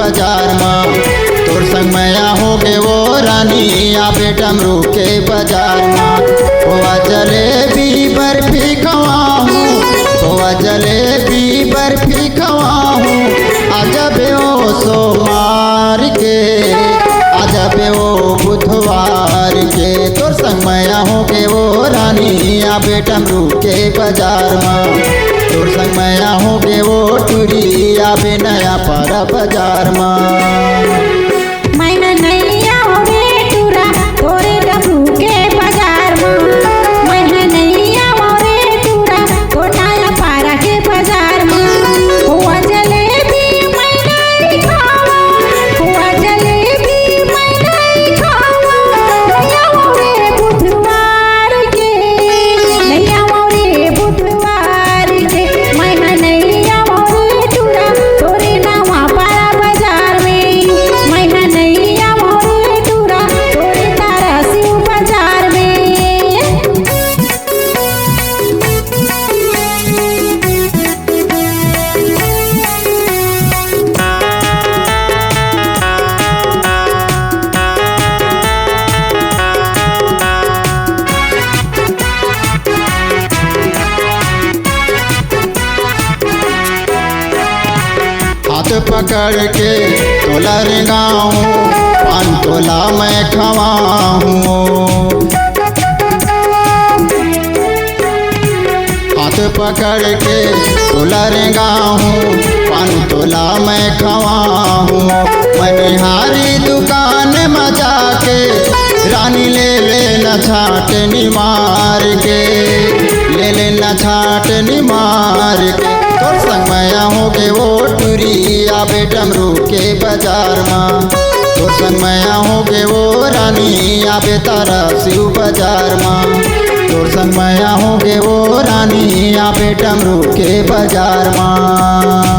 बाजार में। तोर संग मैया हो गे वो रानी आबे डमरू के बाजार में। खोआ जलेबी बर्फी खवाऊँ, खोआ जलेबी बर्फी खवाऊँ, आजबे ओ सोमवार के, आजबे ओ बुधवार के। तोर संग मैया हो गे वो रानी आबे डमरू के बाजार में। तोर संग मैया हो गे वो टूरी आबे नया पारा बाजार में। हाथ पकड़ के तोला रेंगाऊँ, 5 तोला मैं खवाऊँ। हाथ पकड़ के तोला रेंगाऊँ, 5 तोला मैं खवाऊँ। मनिहारी दुकान में जाके रानी ले लेना छाटनी मार के, ले लेना छाटनी मार के। तोर संग मैया हो गे वो टूरी आबे डमरू के बाजार में। तोर संग मैया हो गे वो रानी आबे तारा शिव बाजार में। तोर संग मैया हो गे वो रानी आबे डमरू के बाजार में।